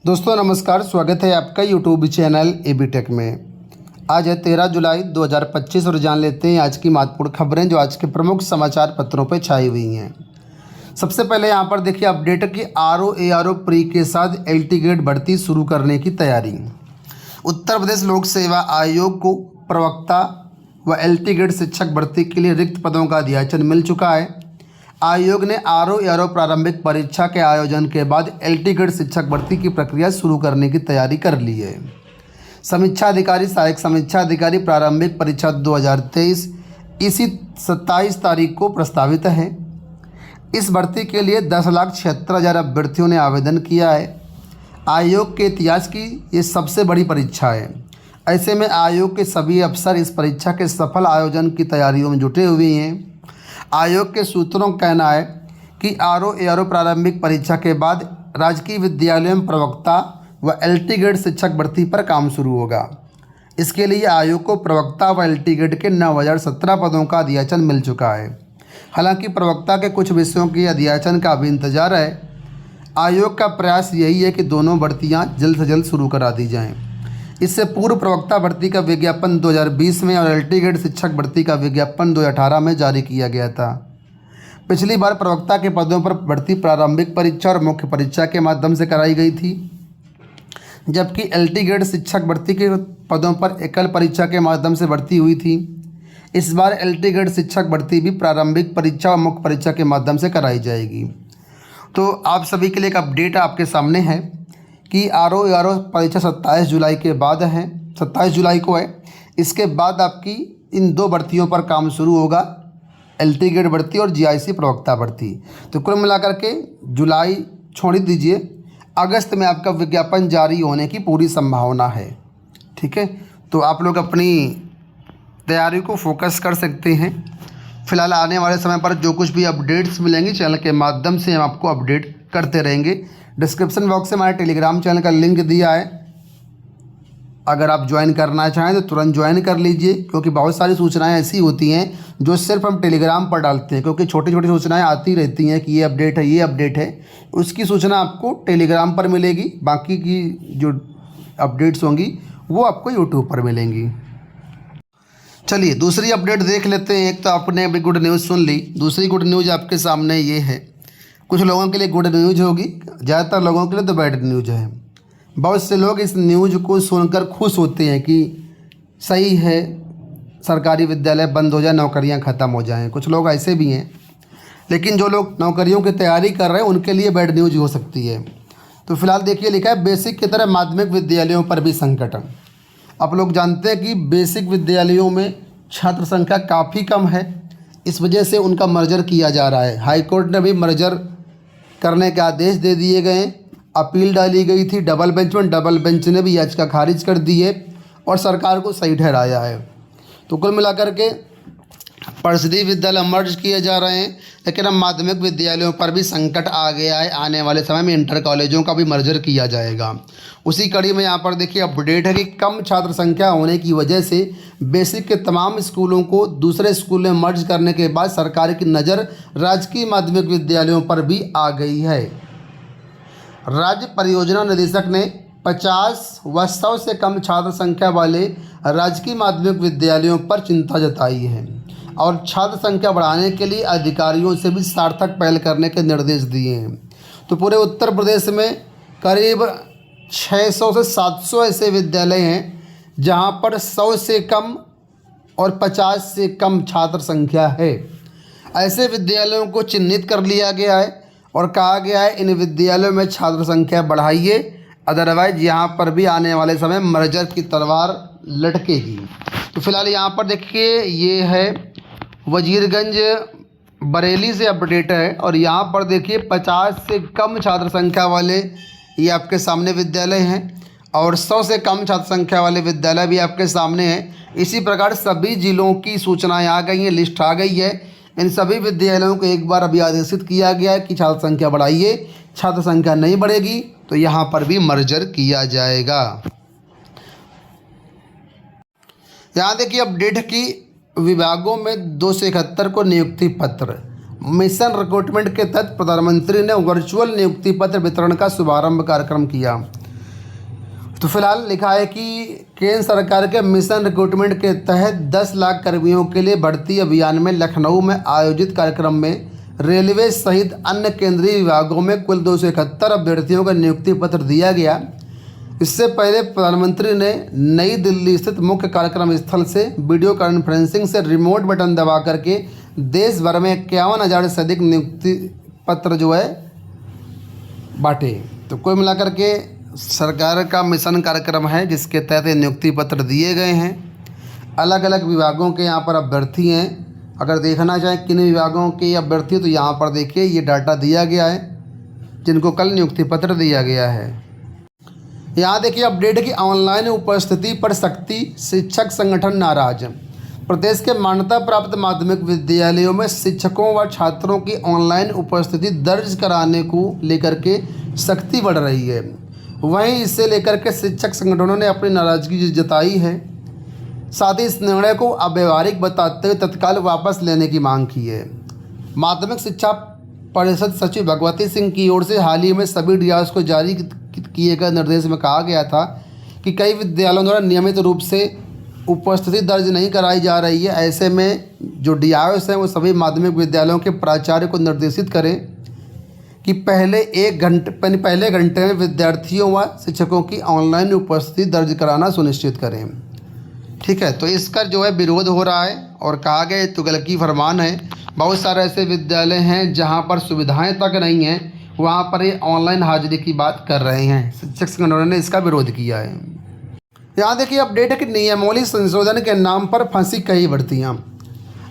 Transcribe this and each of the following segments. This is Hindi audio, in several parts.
दोस्तों नमस्कार, स्वागत है आपका यूट्यूब चैनल एबी टेक में। आज है 13 जुलाई 2025 और जान लेते हैं आज की महत्वपूर्ण खबरें जो आज के प्रमुख समाचार पत्रों पर छाई हुई हैं। सबसे पहले यहां पर देखिए अपडेट है कि आरओ प्री के साथ एलटी ग्रेड भर्ती शुरू करने की तैयारी। उत्तर प्रदेश लोक सेवा आयोग को प्रवक्ता व एलटी ग्रेड शिक्षक भर्ती के लिए रिक्त पदों का अध्याचन मिल चुका है। आयोग ने आरओ प्रारंभिक परीक्षा के आयोजन के बाद एलटी ग्रेड शिक्षक भर्ती की प्रक्रिया शुरू करने की तैयारी कर ली है। समीक्षा अधिकारी सहायक समीक्षा अधिकारी प्रारंभिक परीक्षा 2023 इसी 27 तारीख को प्रस्तावित है। इस भर्ती के लिए 10,76,000 अभ्यर्थियों ने आवेदन किया है। आयोग के इतिहास की ये सबसे बड़ी परीक्षा है। ऐसे में आयोग के सभी अफसर इस परीक्षा के सफल आयोजन की तैयारियों में जुटे हुए हैं। आयोग के सूत्रों का कहना है कि आरओ प्रारंभिक परीक्षा के बाद राजकीय विद्यालयों में प्रवक्ता व एलटी ग्रेड शिक्षक भर्ती पर काम शुरू होगा। इसके लिए आयोग को प्रवक्ता व एलटी ग्रेड के 9,017 पदों का अध्याचन मिल चुका है। हालांकि प्रवक्ता के कुछ विषयों के अध्याचन का अभी इंतजार है। आयोग का प्रयास यही है कि दोनों भर्तियां जल्द से जल्द शुरू करा दी जाएं। इससे पूर्व प्रवक्ता भर्ती का विज्ञापन 2020 में और एलटी ग्रेड शिक्षक भर्ती का विज्ञापन 2018 में जारी किया गया था। पिछली बार प्रवक्ता के पदों पर भर्ती प्रारंभिक परीक्षा और मुख्य परीक्षा के माध्यम से कराई गई थी, जबकि एलटी ग्रेड शिक्षक भर्ती के पदों पर एकल परीक्षा के माध्यम से भर्ती हुई थी। इस बार एलटी ग्रेड शिक्षक भर्ती भी प्रारंभिक परीक्षा और मुख्य परीक्षा के माध्यम से कराई जाएगी। तो आप सभी के लिए एक अपडेट आपके सामने है कि आरओ परीक्षा 27 जुलाई के बाद है, 27 जुलाई को है। इसके बाद आपकी इन दो भर्तियों पर काम शुरू होगा, एलटी ग्रेड भर्ती और जीआईसी प्रवक्ता भर्ती। तो कुल मिलाकर के जुलाई छोड़ दीजिए, अगस्त में आपका विज्ञापन जारी होने की पूरी संभावना है। ठीक है, तो आप लोग अपनी तैयारी को फोकस कर सकते हैं। फिलहाल आने वाले समय पर जो कुछ भी अपडेट्स मिलेंगी चैनल के माध्यम से हम आपको अपडेट करते रहेंगे। डिस्क्रिप्शन बॉक्स से हमारे टेलीग्राम चैनल का लिंक दिया है, अगर आप ज्वाइन करना चाहें तो तुरंत ज्वाइन कर लीजिए, क्योंकि बहुत सारी सूचनाएं ऐसी होती हैं जो सिर्फ हम टेलीग्राम पर डालते हैं, क्योंकि छोटी छोटी सूचनाएं आती रहती हैं कि ये अपडेट है, ये अपडेट है। उसकी सूचना आपको टेलीग्राम पर मिलेगी, बाकी की जो अपडेट्स होंगी वो आपको यूट्यूब पर मिलेंगी। चलिए दूसरी अपडेट देख लेते हैं। एक तो आपने अभी गुड न्यूज़ सुन ली, दूसरी गुड न्यूज़ आपके सामने ये है। कुछ लोगों के लिए गुड न्यूज़ होगी, ज़्यादातर लोगों के लिए तो बैड न्यूज़ है। बहुत से लोग इस न्यूज़ को सुनकर खुश होते हैं कि सही है, सरकारी विद्यालय बंद हो जाए, नौकरियां ख़त्म हो जाएं। कुछ लोग ऐसे भी हैं, लेकिन जो लोग नौकरियों की तैयारी कर रहे हैं उनके लिए बैड न्यूज़ हो सकती है। तो फिलहाल देखिए लिखा है बेसिक की तरह माध्यमिक विद्यालयों पर भी संकट। आप लोग जानते हैं कि बेसिक विद्यालयों में छात्र संख्या काफ़ी कम है, इस वजह से उनका मर्जर किया जा रहा है। हाईकोर्ट ने भी मर्जर करने के आदेश दे दिए गए। अपील डाली गई थी डबल बेंच में, डबल बेंच ने भी याचिका खारिज कर दी है और सरकार को सही ठहराया है। तो कुल मिलाकर के परिषदीय विद्यालय मर्ज किए जा रहे हैं, लेकिन अब माध्यमिक विद्यालयों पर भी संकट आ गया है। आने वाले समय में इंटर कॉलेजों का भी मर्जर किया जाएगा। उसी कड़ी में यहाँ पर देखिए अपडेट है कि कम छात्र संख्या होने की वजह से बेसिक के तमाम स्कूलों को दूसरे स्कूल में मर्ज करने के बाद सरकार की नज़र राजकीय माध्यमिक विद्यालयों पर भी आ गई है। राज्य परियोजना निदेशक ने 50 व 100 से कम छात्र संख्या वाले राजकीय माध्यमिक विद्यालयों पर चिंता जताई है और छात्र संख्या बढ़ाने के लिए अधिकारियों से भी सार्थक पहल करने के निर्देश दिए हैं। तो पूरे उत्तर प्रदेश में करीब 600 से 700 ऐसे विद्यालय हैं जहां पर 100 से कम और 50 से कम छात्र संख्या है। ऐसे विद्यालयों को चिन्हित कर लिया गया है और कहा गया है इन विद्यालयों में छात्र संख्या बढ़ाइए, अदरवाइज यहाँ पर भी आने वाले समय मर्जर की तलवार लटकेगी। तो फिलहाल यहाँ पर देखिए ये है वजीरगंज बरेली से अपडेट है और यहाँ पर देखिए 50 से कम छात्र संख्या वाले ये आपके सामने विद्यालय हैं और 100 से कम छात्र संख्या वाले विद्यालय भी आपके सामने हैं। इसी प्रकार सभी जिलों की सूचनाएं आ गई हैं, लिस्ट आ गई है। इन सभी विद्यालयों को एक बार अभी आदेशित किया गया है कि छात्र संख्या बढ़ाइए, छात्र संख्या नहीं बढ़ेगी तो यहाँ पर भी मर्जर किया जाएगा। यहाँ देखिए अपडेट की विभागों में 271 को नियुक्ति पत्र। मिशन रिक्रूटमेंट के तहत प्रधानमंत्री ने वर्चुअल नियुक्ति पत्र वितरण का शुभारंभ कार्यक्रम किया। तो फिलहाल लिखा है कि केंद्र सरकार के मिशन रिक्रूटमेंट के तहत 10 लाख कर्मियों के लिए भर्ती अभियान में लखनऊ में आयोजित कार्यक्रम में रेलवे सहित अन्य केंद्रीय विभागों में कुल 271 अभ्यर्थियों का नियुक्ति पत्र दिया गया। इससे पहले प्रधानमंत्री ने नई दिल्ली स्थित मुख्य कार्यक्रम स्थल से वीडियो कॉन्फ्रेंसिंग से रिमोट बटन दबा करके देश भर में 51,000 से अधिक नियुक्ति पत्र जो है बांटे। तो कुल मिलाकर के सरकार का मिशन कार्यक्रम है जिसके तहत नियुक्ति पत्र दिए गए हैं। अलग अलग विभागों के यहाँ पर अभ्यर्थी हैं। अगर देखना चाहें किन विभागों के अभ्यर्थी तो यहाँ पर देखिए ये डाटा दिया गया है जिनको कल नियुक्ति पत्र दिया गया है। यहाँ देखिए अपडेट की ऑनलाइन उपस्थिति पर शक्ति शिक्षक संगठन नाराज। प्रदेश के मान्यता प्राप्त माध्यमिक विद्यालयों में शिक्षकों व छात्रों की ऑनलाइन उपस्थिति दर्ज कराने को लेकर के सख्ती बढ़ रही है। वहीं इससे लेकर के शिक्षक संगठनों ने अपनी नाराजगी जताई है। साथ ही इस निर्णय को अव्यवहारिक बताते हुए तत्काल वापस लेने की मांग की है। माध्यमिक शिक्षा परिषद सचिव भगवती सिंह की ओर से हाल ही में सभी डीआरओ को जारी किए गए निर्देश में कहा गया था कि कई विद्यालयों द्वारा नियमित रूप से उपस्थिति दर्ज नहीं कराई जा रही है। ऐसे में जो डीआरओ हैं वो सभी माध्यमिक विद्यालयों के प्राचार्य को निर्देशित करें कि पहले घंटे में विद्यार्थियों व शिक्षकों की ऑनलाइन उपस्थिति दर्ज कराना सुनिश्चित करें। ठीक है, तो इसका जो है विरोध हो रहा है और कहा गया ये तुगलकी फरमान है। बहुत सारे ऐसे विद्यालय हैं जहां पर सुविधाएं तक नहीं हैं, वहां पर ये ऑनलाइन हाजिरी की बात कर रहे हैं। शिक्षक संगठनों ने इसका विरोध किया है। यहाँ देखिए अपडेट है कि नियमावली संशोधन के नाम पर फंसी कई भर्तियाँ।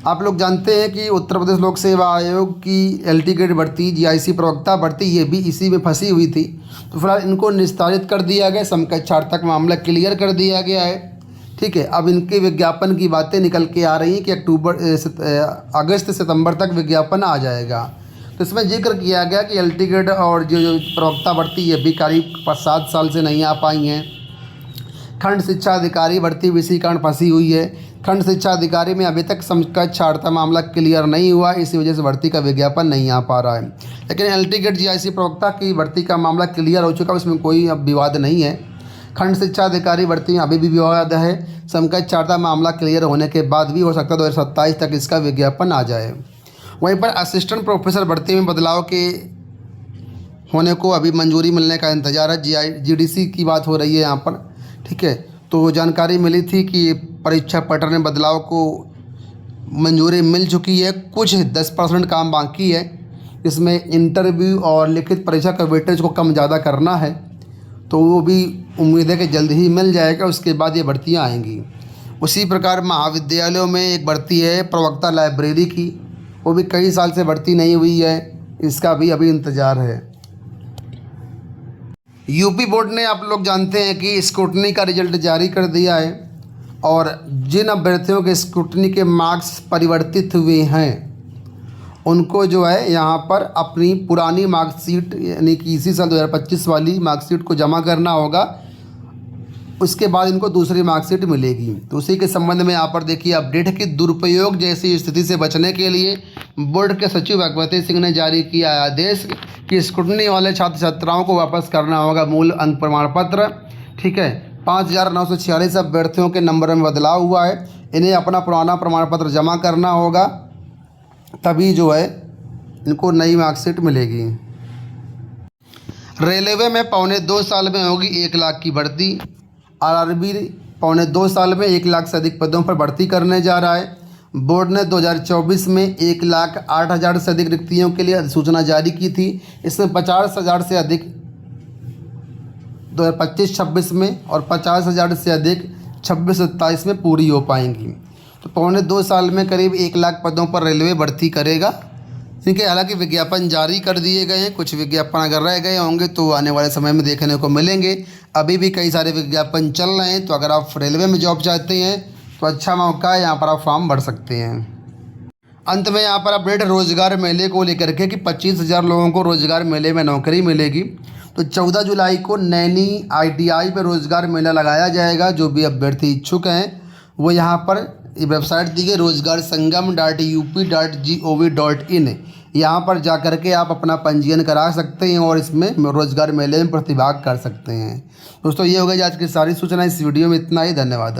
आप लोग जानते हैं कि उत्तर प्रदेश लोक सेवा आयोग की LT ग्रेड भर्ती, GIC प्रवक्ता भर्ती, ये भी इसी में फंसी हुई थी। तो फिलहाल इनको निस्तारित कर दिया गया, समकक्षार्थक मामला क्लियर कर दिया गया है। ठीक है, अब इनके विज्ञापन की बातें निकल के आ रही हैं कि अगस्त सितंबर तक विज्ञापन आ जाएगा। तो इसमें जिक्र किया गया कि LT ग्रेड और जो प्रवक्ता भर्ती ये भी करीब 7 साल से नहीं आ पाई हैं। खंड शिक्षा अधिकारी भर्ती भी इसी कारण फंसी हुई है। खंड शिक्षा अधिकारी में अभी तक समकक्षार्थक मामला क्लियर नहीं हुआ, इसी वजह से भर्ती का विज्ञापन नहीं आ पा रहा है। लेकिन LT ग्रेड GIC प्रवक्ता की भर्ती का मामला क्लियर हो चुका है, उसमें कोई अब विवाद नहीं है। खंड शिक्षा अधिकारी भर्ती में अभी भी विवाद है। समकक्षार्थक मामला क्लियर होने के बाद भी हो सकता है 2027 तक इसका विज्ञापन आ जाए। वहीं पर असिस्टेंट प्रोफेसर भर्ती में बदलाव के होने को अभी मंजूरी मिलने का इंतजार है। GDC की बात हो रही है यहाँ पर। ठीक है, तो जानकारी मिली थी कि परीक्षा पैटर्न में बदलाव को मंजूरी मिल चुकी है। कुछ 10% काम बाकी है। इसमें इंटरव्यू और लिखित परीक्षा का वेटेज को कम ज़्यादा करना है, तो वो भी उम्मीद है कि जल्द ही मिल जाएगा। उसके बाद ये भर्तियाँ आएंगी। उसी प्रकार महाविद्यालयों में एक भर्ती है प्रवक्ता लाइब्रेरी की, वो भी कई साल से भर्ती नहीं हुई है, इसका भी अभी इंतज़ार है। यूपी बोर्ड ने आप लोग जानते हैं कि स्क्रूटनी का रिजल्ट जारी कर दिया है और जिन अभ्यर्थियों के स्क्रूटनी के मार्क्स परिवर्तित हुए हैं उनको जो है यहाँ पर अपनी पुरानी मार्कशीट यानी कि इसी साल 2025 वाली मार्कशीट को जमा करना होगा। उसके बाद इनको दूसरी मार्कशीट मिलेगी। तो उसी के संबंध में यहाँ पर देखिए अपडेट है कि दुरुपयोग जैसी स्थिति से बचने के लिए बोर्ड के सचिव भगवती सिंह ने जारी किया आदेश कि स्क्रूटनी वाले छात्र छात्राओं को वापस करना होगा मूल अंक प्रमाण पत्र। ठीक है, 5,946 अभ्यर्थियों के नंबर में बदलाव हुआ है। इन्हें अपना पुराना प्रमाण पत्र जमा करना होगा, तभी जो है इनको नई मार्कशीट मिलेगी। रेलवे में 1.25 साल में होगी 1 लाख की भर्ती। RRB 1.25 साल में 1 लाख से अधिक पदों पर भर्ती करने जा रहा है। बोर्ड ने 2024 में 1,08,000 से अधिक रिक्तियों के लिए अधिसूचना जारी की थी। इसमें 50,000 से अधिक 2025-26 में और 50,000 से अधिक 26-27 में पूरी हो पाएंगी। तो 1.25 साल में करीब 1 लाख पदों पर रेलवे भर्ती करेगा। ठीक है, हालांकि विज्ञापन जारी कर दिए गए हैं। कुछ विज्ञापन अगर रह गए होंगे तो आने वाले समय में देखने को मिलेंगे। अभी भी कई सारे विज्ञापन चल रहे हैं। तो अगर आप रेलवे में जॉब चाहते हैं तो अच्छा मौका है, यहाँ पर आप फॉर्म भर सकते हैं। अंत में यहाँ पर अपडेट रोजगार मेले को लेकर के कि 25,000 लोगों को रोजगार मेले में नौकरी मिलेगी। तो 14 जुलाई को नैनी ITI पर रोजगार मेला लगाया जाएगा। जो भी अभ्यर्थी इच्छुक हैं वो यहाँ पर वेबसाइट दी गई रोजगार संगम.up.gov.in, यहाँ पर जा कर के आप अपना पंजीयन करा सकते हैं और इसमें रोजगार मेले में प्रतिभाग कर सकते हैं। दोस्तों ये हो गई आज की सारी सूचना। इस वीडियो में इतना ही। धन्यवाद।